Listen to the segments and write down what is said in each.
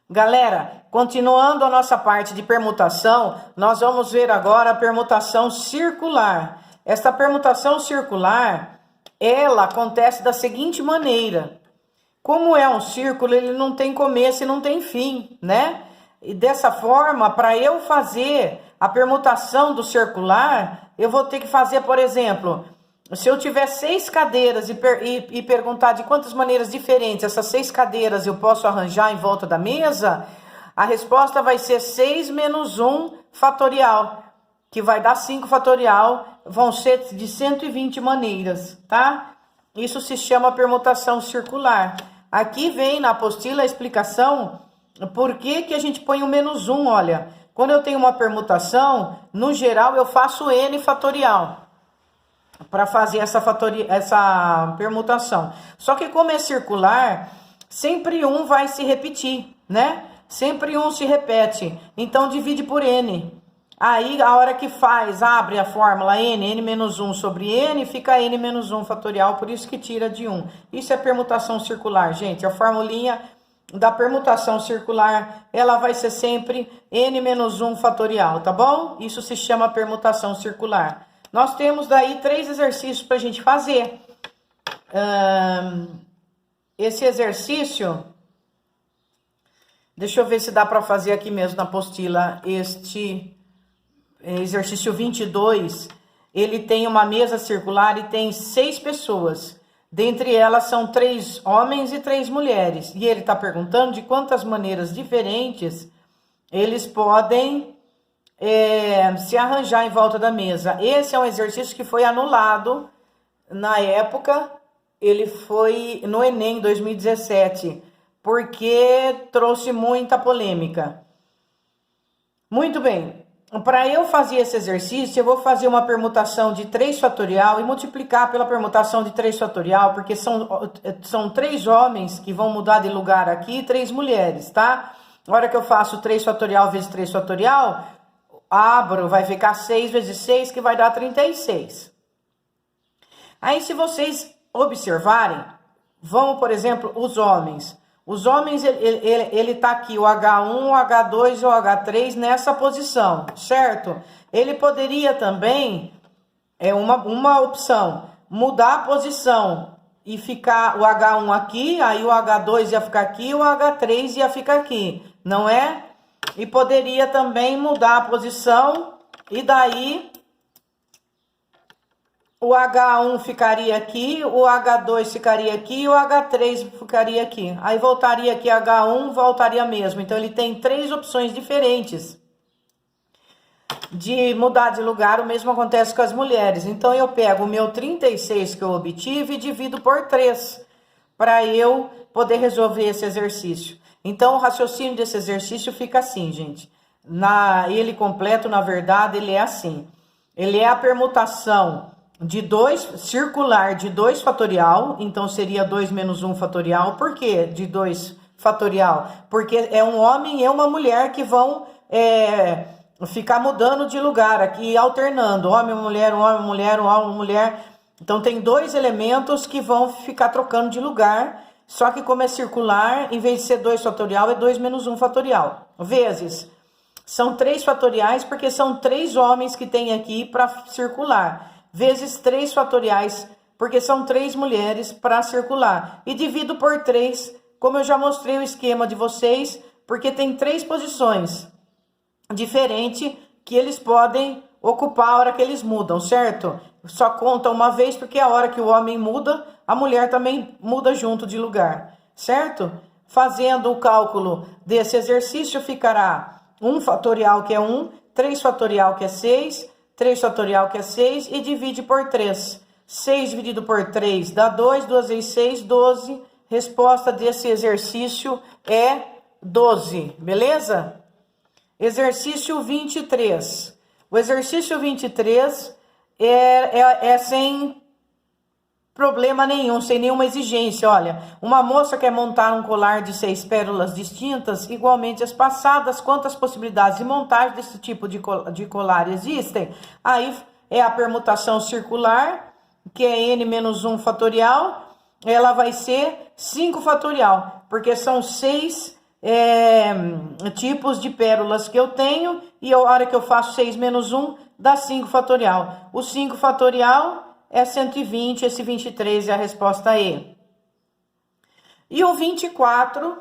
Galera, continuando a nossa parte de permutação, nós vamos ver agora a permutação circular. Esta permutação circular, ela acontece da seguinte maneira. Como é um círculo, ele não tem começo e não tem fim, né? E dessa forma, para eu fazer a permutação do circular, eu vou ter que fazer, por exemplo, se eu tiver 6 cadeiras e perguntar de quantas maneiras diferentes essas 6 cadeiras eu posso arranjar em volta da mesa, a resposta vai ser 6 menos 1 fatorial, que vai dar 5 fatorial, vão ser de 120 maneiras, tá? Isso se chama permutação circular. Aqui vem na apostila a explicação por que a gente põe o menos 1, olha. Quando eu tenho uma permutação, no geral eu faço n fatorial para fazer essa permutação. Só que como é circular, sempre um vai se repetir, né? Sempre um se repete. Então divide por n. Aí a hora que abre a fórmula n menos 1 sobre n, fica n menos 1 fatorial, por isso que tira de 1. Isso é permutação circular, gente. A formulinha da permutação circular, ela vai ser sempre n menos 1 fatorial, tá bom? Isso se chama permutação circular. Nós temos daí 3 exercícios para a gente fazer. Esse exercício, deixa eu ver se dá para fazer aqui mesmo na apostila. Este exercício 22, ele tem uma mesa circular e tem 6 pessoas. Dentre elas são 3 homens e 3 mulheres. E ele está perguntando de quantas maneiras diferentes eles podem se arranjar em volta da mesa. Esse é um exercício que foi anulado na época, ele foi no Enem 2017, porque trouxe muita polêmica. Muito bem, para eu fazer esse exercício, eu vou fazer uma permutação de 3 fatorial e multiplicar pela permutação de 3 fatorial, porque são 3 homens que vão mudar de lugar aqui e 3 mulheres, tá? Na hora que eu faço 3 fatorial vezes 3 fatorial, abro, vai ficar 6 vezes 6, que vai dar 36. Aí, se vocês observarem, vamos, por exemplo, os homens. Os homens, ele tá aqui, o H1, o H2 e o H3 nessa posição, certo? Ele poderia também, uma opção, mudar a posição e ficar o H1 aqui, aí o H2 ia ficar aqui, o H3 ia ficar aqui, não é? E poderia também mudar a posição, e daí o H1 ficaria aqui, o H2 ficaria aqui e o H3 ficaria aqui. Aí voltaria aqui H1, voltaria mesmo. Então ele tem 3 opções diferentes de mudar de lugar. O mesmo acontece com as mulheres. Então eu pego o meu 36 que eu obtive e divido por 3 para eu poder resolver esse exercício. Então, o raciocínio desse exercício fica assim, gente. Ele completo, na verdade, ele é assim. Ele é a permutação de 2, circular de 2 fatorial. Então, seria 2 menos 1 fatorial. Por que de 2 fatorial? Porque é um homem e uma mulher que vão ficar mudando de lugar aqui, alternando. Homem, mulher, um homem, mulher, um homem, mulher. Então, tem 2 elementos que vão ficar trocando de lugar. Só que como é circular, em vez de ser 2 fatorial, é 2 menos 1 fatorial. Vezes, são 3 fatoriais, porque são 3 homens que tem aqui para circular. Vezes 3 fatoriais, porque são 3 mulheres para circular. E divido por 3, como eu já mostrei o esquema de vocês, porque tem 3 posições diferentes que eles podem ocupar a hora que eles mudam, certo? Só conta uma vez, porque a hora que o homem muda, a mulher também muda junto de lugar, certo? Fazendo o cálculo desse exercício, ficará 1 fatorial, que é 1, 3 fatorial, que é 6, 3 fatorial, que é 6, e divide por 3. 6 dividido por 3 dá 2, 2 vezes 6, 12. Resposta desse exercício é 12, beleza? Exercício 23. O exercício 23 é sem problema nenhum, sem nenhuma exigência. Olha, uma moça quer montar um colar de 6 pérolas distintas, igualmente espaçadas. Quantas possibilidades de montagem desse tipo de colar existem? Aí é a permutação circular, que é n menos 1 fatorial. Ela vai ser 5 fatorial, porque são 6 tipos de pérolas que eu tenho, e a hora que eu faço 6 menos 1, dá 5 fatorial. O 5 fatorial é 120, esse 23 é a resposta E. E o 24,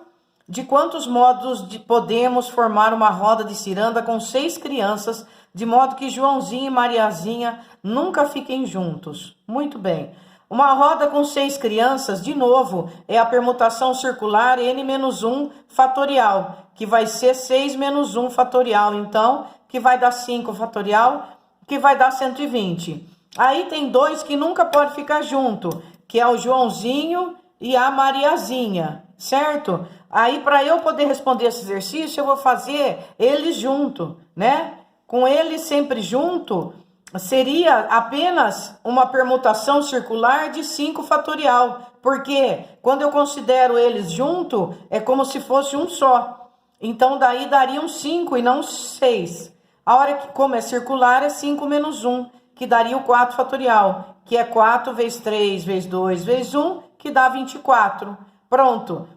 de quantos modos podemos formar uma roda de ciranda com 6 crianças, de modo que Joãozinho e Mariazinha nunca fiquem juntos? Muito bem. Uma roda com 6 crianças, de novo, é a permutação circular n-1 fatorial, que vai ser 6 menos 1 fatorial, então, que vai dar 5 fatorial, que vai dar 120. Aí tem dois que nunca pode ficar junto, que é o Joãozinho e a Mariazinha, certo? Aí, para eu poder responder esse exercício, eu vou fazer eles junto, né? Com eles sempre junto, seria apenas uma permutação circular de 5 fatorial, porque quando eu considero eles junto, é como se fosse um só. Então, daí dariam 5 e não 6. A hora que, como é circular, é 5 menos 1, que daria o 4 fatorial, que é 4 vezes 3 vezes 2 vezes 1, que dá 24. Pronto.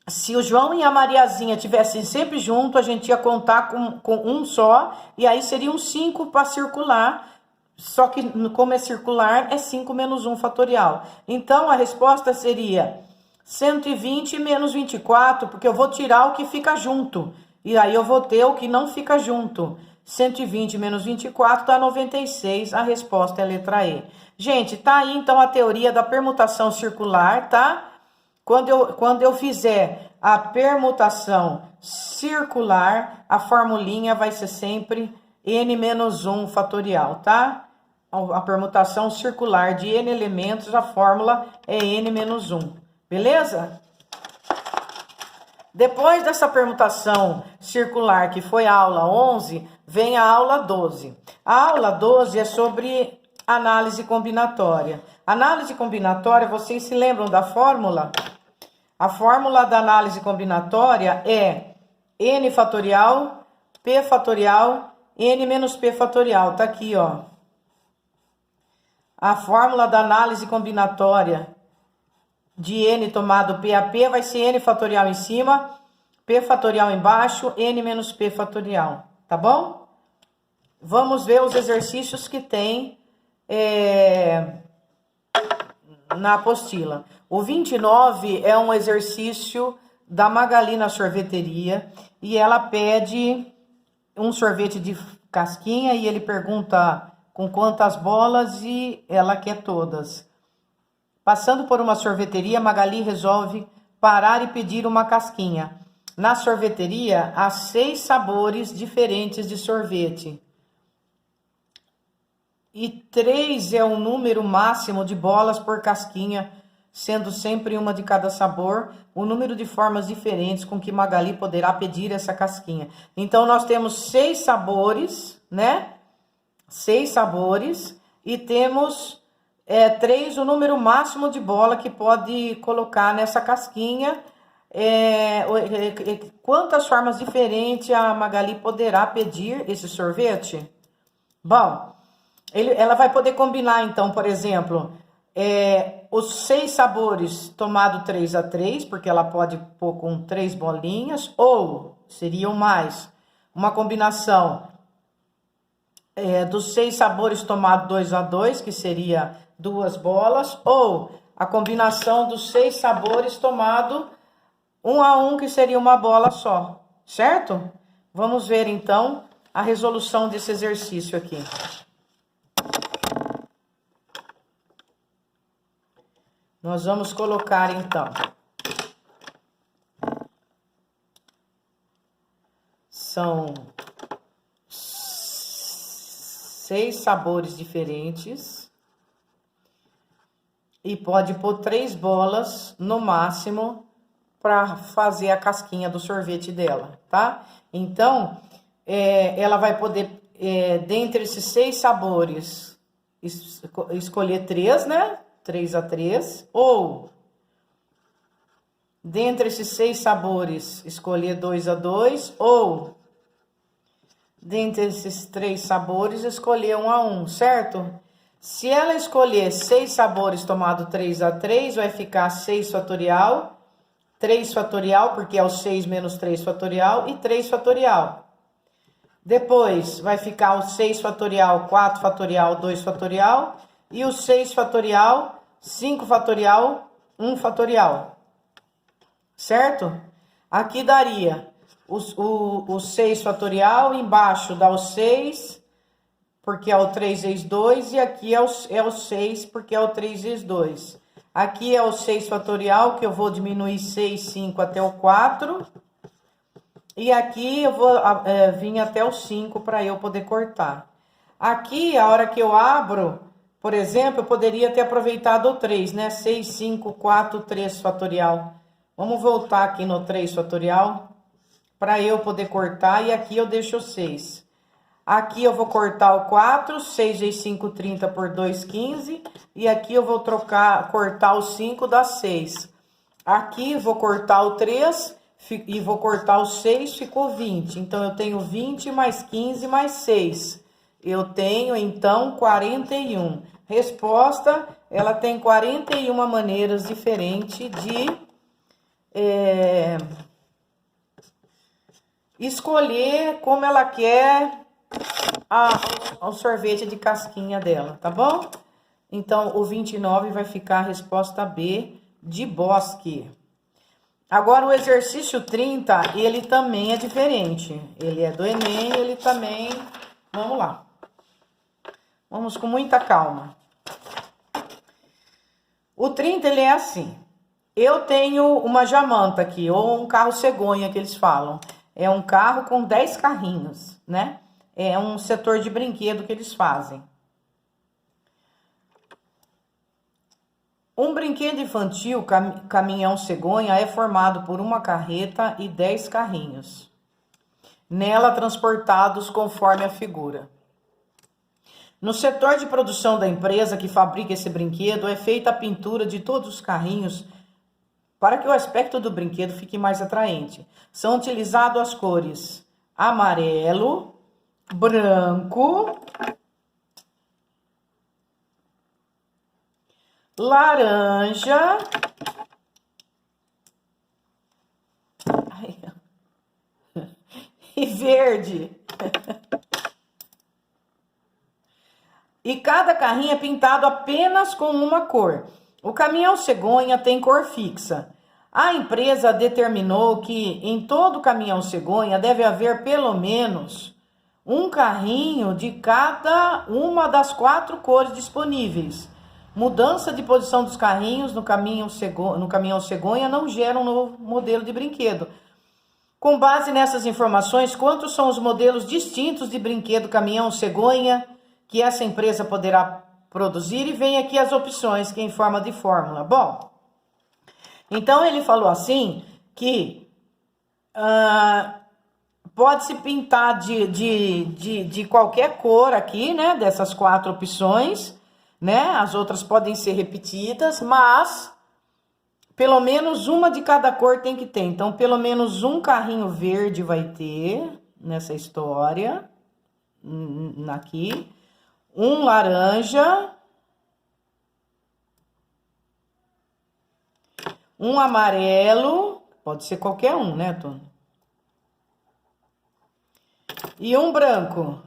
Se o João e a Mariazinha tivessem sempre junto, a gente ia contar com um só, e aí seriam 5 para circular, só que como é circular, é 5 menos 1 fatorial. Então, a resposta seria 120 menos 24, porque eu vou tirar o que fica junto, e aí eu vou ter o que não fica junto. 120 menos 24 dá 96, a resposta é a letra E. Gente, tá aí então a teoria da permutação circular, tá? Quando eu fizer a permutação circular, a formulinha vai ser sempre n-1 fatorial, tá? A permutação circular de n elementos, a fórmula é n-1, beleza? Depois dessa permutação circular, que foi a aula 11, vem a aula 12. A aula 12 é sobre análise combinatória. Análise combinatória, vocês se lembram da fórmula? A fórmula da análise combinatória é n fatorial, p fatorial, n menos p fatorial. Tá aqui, ó. A fórmula da análise combinatória de n tomado p a p vai ser n fatorial em cima, p fatorial embaixo, n menos p fatorial. Tá bom? Vamos ver os exercícios que tem na apostila. O 29 é um exercício da Magali na sorveteria e ela pede um sorvete de casquinha e ele pergunta com quantas bolas e ela quer todas. Passando por uma sorveteria, Magali resolve parar e pedir uma casquinha. Na sorveteria, há 6 sabores diferentes de sorvete. E 3 é o número máximo de bolas por casquinha, sendo sempre uma de cada sabor, o número de formas diferentes com que Magali poderá pedir essa casquinha. Então, nós temos 6 sabores, né? 6 sabores, e temos 3, o número máximo de bola que pode colocar nessa casquinha. Quantas formas diferentes a Magali poderá pedir esse sorvete? Bom, ela vai poder combinar, então, por exemplo, os 6 sabores tomado 3 a 3, porque ela pode pôr com 3 bolinhas, ou seriam mais uma combinação dos 6 sabores tomado 2 a 2, que seria 2 bolas, ou a combinação dos 6 sabores tomado 1 a 1, que seria uma bola só, certo? Vamos ver, então, a resolução desse exercício aqui. Nós vamos colocar, então, são 6 sabores diferentes e pode pôr 3 bolas no máximo para fazer a casquinha do sorvete dela, tá? Então, ela vai poder, dentre esses 6 sabores, escolher 3, né? 3 a 3, ou dentre esses 6 sabores, escolher 2 a 2, ou dentre esses 3 sabores, escolher 1 a 1, certo? Se ela escolher 6 sabores tomado 3 a 3, vai ficar 6 fatorial, 3 fatorial, porque é o 6 menos 3 fatorial, e 3 fatorial. Depois vai ficar o 6 fatorial, 4 fatorial, 2 fatorial, e o 6 fatorial, 5 fatorial, 1 fatorial. Certo? Aqui daria o 6 fatorial, embaixo dá o 6, porque é o 3 vezes 2, e aqui é o 6, porque é o 3 vezes 2. Aqui é o 6 fatorial, que eu vou diminuir 6, 5 até o 4. E aqui eu vou vir até o 5 para eu poder cortar. Aqui, a hora que eu abro, por exemplo, eu poderia ter aproveitado o 3, né? 6, 5, 4, 3 fatorial. Vamos voltar aqui no 3 fatorial para eu poder cortar. E aqui eu deixo o 6. Aqui eu vou cortar o 4, 6 vezes 5, 30 por 2, 15. E aqui eu vou cortar o 5, dá 6. Aqui eu vou cortar o 3 e vou cortar o 6, ficou 20. Então, eu tenho 20 mais 15 mais 6. Eu tenho, então, 41. Resposta, ela tem 41 maneiras diferentes de escolher como ela quer o sorvete de casquinha dela, tá bom? Então, o 29 vai ficar a resposta B de bosque. Agora, o exercício 30, ele também é diferente. Ele é do Enem, ele também... Vamos lá. Vamos com muita calma. O 30, ele é assim. Eu tenho uma jamanta aqui, ou um carro cegonha, que eles falam. É um carro com 10 carrinhos, né? É um setor de brinquedo que eles fazem. Um brinquedo infantil, caminhão cegonha, é formado por uma carreta e 10 carrinhos. Nela transportados conforme a figura. No setor de produção da empresa que fabrica esse brinquedo, é feita a pintura de todos os carrinhos para que o aspecto do brinquedo fique mais atraente. São utilizadas as cores amarelo, branco, laranja e verde. E cada carrinho é pintado apenas com uma cor. O caminhão cegonha tem cor fixa. A empresa determinou que em todo caminhão cegonha deve haver pelo menos um carrinho de cada uma das 4 cores disponíveis. Mudança de posição dos carrinhos no caminhão cegonha não gera um novo modelo de brinquedo. Com base nessas informações, quantos são os modelos distintos de brinquedo caminhão cegonha que essa empresa poderá produzir? E vem aqui as opções, que é em forma de fórmula. Bom, então ele falou assim que pode-se pintar de qualquer cor aqui, né? Dessas 4 opções, né? As outras podem ser repetidas, mas pelo menos uma de cada cor tem que ter. Então, pelo menos um carrinho verde vai ter nessa história, aqui. Um laranja, um amarelo, pode ser qualquer um, né, Tony? E um branco.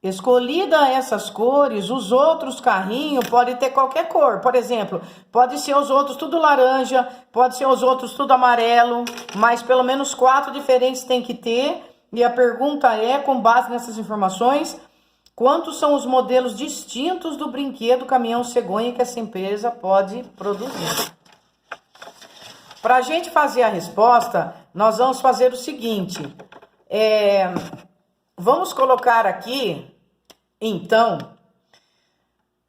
Escolhida essas cores, os outros carrinhos podem ter qualquer cor. Por exemplo, pode ser os outros tudo laranja, pode ser os outros tudo amarelo, mas pelo menos 4 diferentes tem que ter. E a pergunta é, com base nessas informações, quantos são os modelos distintos do brinquedo caminhão cegonha que essa empresa pode produzir? Para a gente fazer a resposta, nós vamos fazer o seguinte. Vamos colocar aqui, então,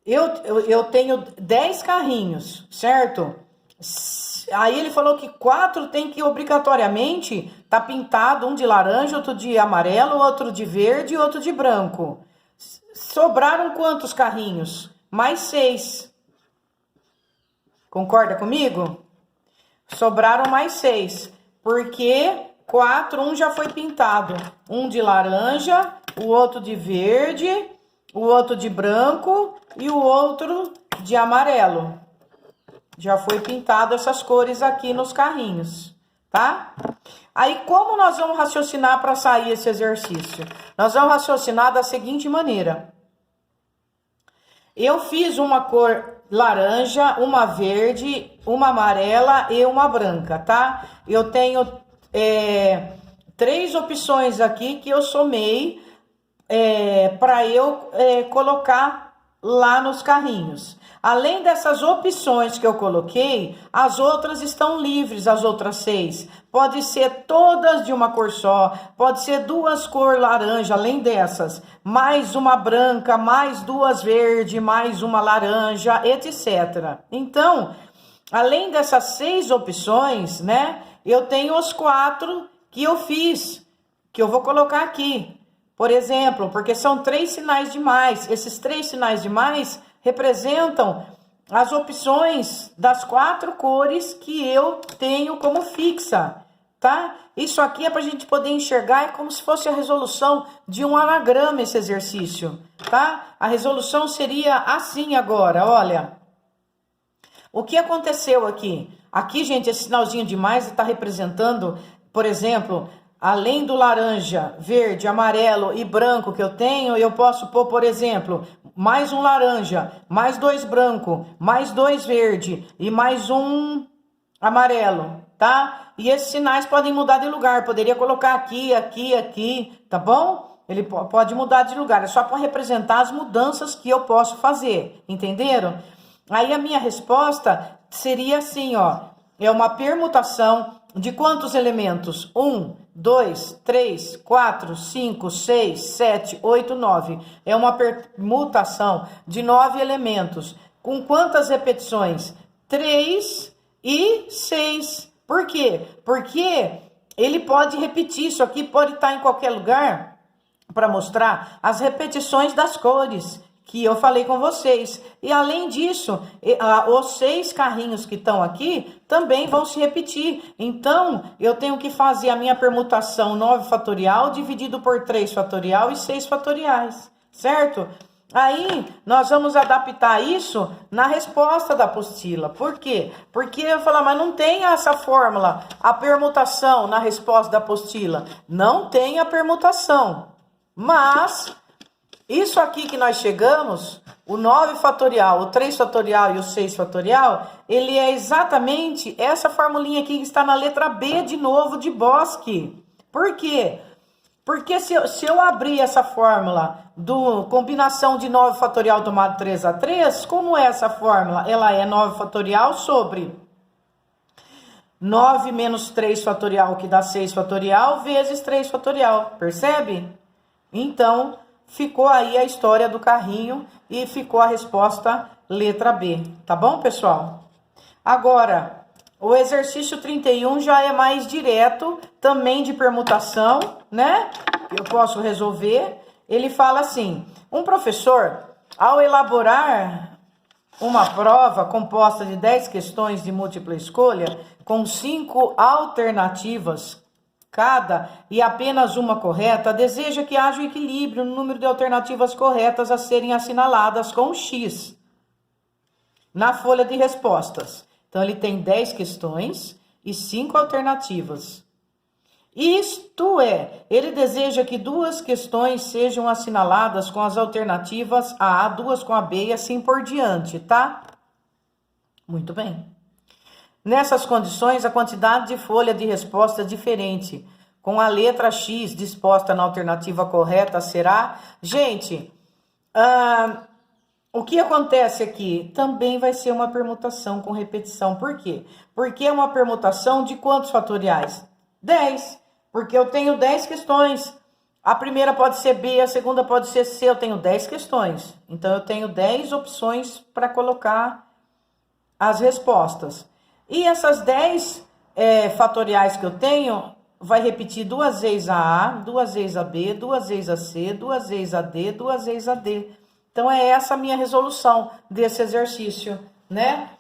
eu tenho 10 carrinhos, certo? Aí ele falou que 4 tem que obrigatoriamente tá pintado, um de laranja, outro de amarelo, outro de verde e outro de branco. Sobraram quantos carrinhos? Mais 6. Concorda comigo? Sobraram mais 6, porque 4, um já foi pintado. Um de laranja, o outro de verde, o outro de branco e o outro de amarelo. Já foi pintado essas cores aqui nos carrinhos, tá? Aí, como nós vamos raciocinar para sair esse exercício? Nós vamos raciocinar da seguinte maneira. Eu fiz uma cor laranja, uma verde, uma amarela e uma branca, tá? Eu tenho 3 opções aqui que eu somei para eu colocar lá nos carrinhos. Além dessas opções que eu coloquei, as outras estão livres, as outras 6. Pode ser todas de uma cor só, pode ser 2 cores laranja, além dessas, mais uma branca, mais 2 verde, mais uma laranja, etc. Então, além dessas 6 opções, né, eu tenho os 4 que eu fiz, que eu vou colocar aqui. Por exemplo, porque são 3 sinais de mais. Esses 3 sinais de mais representam as opções das 4 cores que eu tenho como fixa, tá? Isso aqui é para a gente poder enxergar, é como se fosse a resolução de um anagrama esse exercício, tá? A resolução seria assim agora, olha. O que aconteceu aqui? Aqui, gente, esse sinalzinho de mais está representando, por exemplo, além do laranja, verde, amarelo e branco que eu tenho, eu posso pôr, por exemplo, mais um laranja, mais 2 branco, mais 2 verde e mais um amarelo, tá? E esses sinais podem mudar de lugar. Poderia colocar aqui, aqui, aqui, tá bom? Ele pode mudar de lugar. É só para representar as mudanças que eu posso fazer, entenderam? Aí a minha resposta seria assim, ó. É uma permutação de quantos elementos? 1, 2, 3, 4, 5, 6, 7, 8, 9. É uma permutação de 9 elementos. Com quantas repetições? 3 e 6. Por quê? Porque ele pode repetir. Isso aqui pode estar em qualquer lugar para mostrar as repetições das cores que eu falei com vocês. E além disso, os 6 carrinhos que estão aqui também vão se repetir. Então, eu tenho que fazer a minha permutação 9 fatorial dividido por 3 fatorial e 6 fatoriais, certo? Aí, nós vamos adaptar isso na resposta da apostila. Por quê? Porque eu falar, mas não tem essa fórmula, a permutação na resposta da apostila. Não tem a permutação, mas isso aqui que nós chegamos, o 9 fatorial, o 3 fatorial e o 6 fatorial, ele é exatamente essa formulinha aqui que está na letra B de novo de Boschi. Por quê? Porque se eu abrir essa fórmula do combinação de 9 fatorial tomado 3 a 3, como é essa fórmula? Ela é 9 fatorial sobre 9 menos 3 fatorial, que dá 6 fatorial, vezes 3 fatorial. Percebe? Então, ficou aí a história do carrinho e ficou a resposta letra B. Tá bom, pessoal? Agora, o exercício 31 já é mais direto, também de permutação, né? Eu posso resolver. Ele fala assim: um professor, ao elaborar uma prova composta de 10 questões de múltipla escolha, com 5 alternativas cada e apenas uma correta, deseja que haja um equilíbrio no número de alternativas corretas a serem assinaladas com X na folha de respostas. Então, ele tem 10 questões e 5 alternativas. Isto é, ele deseja que 2 questões sejam assinaladas com as alternativas A, 2 com a B e assim por diante, tá? Muito bem. Nessas condições, a quantidade de folha de resposta é diferente. Com a letra X disposta na alternativa correta será... Gente, o que acontece aqui? Também vai ser uma permutação com repetição. Por quê? Porque é uma permutação de quantos fatoriais? 10. Porque eu tenho 10 questões. A primeira pode ser B, a segunda pode ser C. Eu tenho 10 questões. Então, eu tenho 10 opções para colocar as respostas. E essas 10 fatoriais que eu tenho, vai repetir 2 vezes a A, 2 vezes a B, 2 vezes a C, 2 vezes a D, 2 vezes a D. Então, é essa a minha resolução desse exercício, né?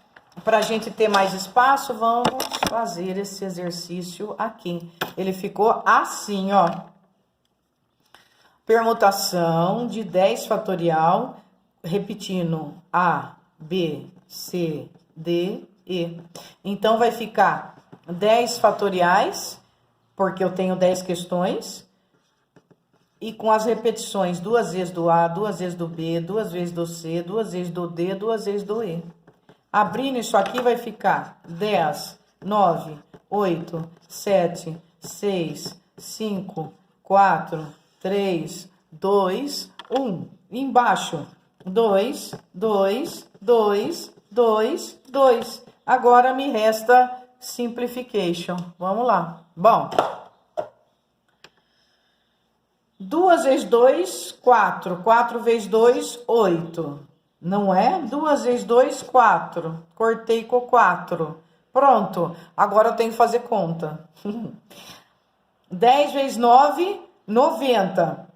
Para a gente ter mais espaço, vamos fazer esse exercício aqui. Ele ficou assim, ó. Permutação de 10 fatorial, repetindo A, B, C, D, E. Então, vai ficar 10 fatoriais, porque eu tenho 10 questões, e com as repetições, 2 vezes do A, 2 vezes do B, 2 vezes do C, 2 vezes do D, 2 vezes do E. Abrindo isso aqui, vai ficar 10, 9, 8, 7, 6, 5, 4, 3, 2, 1. Embaixo, 2, 2, 2, 2, 2. Agora me resta simplification. Vamos lá. Bom, 2 vezes 2, 4. 4 vezes 2, 8. Não é? 2 vezes 2, 4. Cortei com 4. Pronto. Agora eu tenho que fazer conta. 10 vezes 9, 90.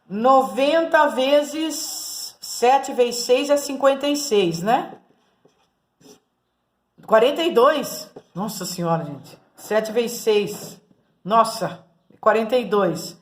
90 vezes 7 vezes 6 é 56, né? 42. Nossa senhora, gente. 7 vezes 6. Nossa, 42.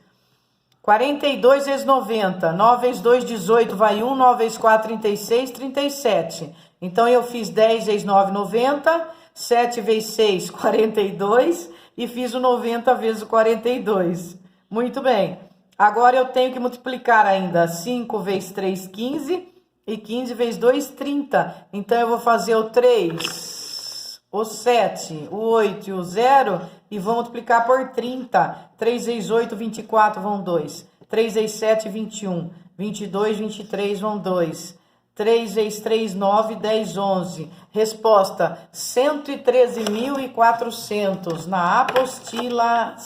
42 vezes 90. 9 vezes 2, 18. Vai 1. 9 vezes 4, 36. 37. Então, eu fiz 10 vezes 9, 90. 7 vezes 6, 42. E fiz o 90 vezes o 42. Muito bem. Agora, eu tenho que multiplicar ainda 5 vezes 3, 15. E 15 vezes 2, 30. Então, eu vou fazer o 3, o 7, o 8 e o 0. E vou multiplicar por 30. 3 vezes 8, 24, vão 2. 3 vezes 7, 21. 22, 23, vão 2. 3 vezes 3, 9, 10, 11. Resposta, 113.400. Na apostila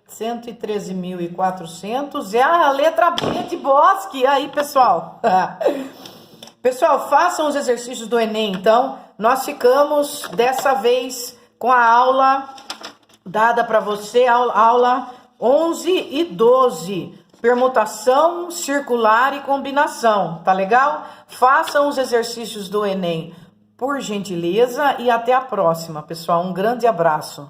113.400 é a letra B de Bosque. Aí, pessoal. Pessoal, façam os exercícios do Enem, então. Nós ficamos, dessa vez, com a aula dada para você, aula 11 e 12. Permutação, circular e combinação, tá legal? Façam os exercícios do Enem, por gentileza, e até a próxima, pessoal. Um grande abraço.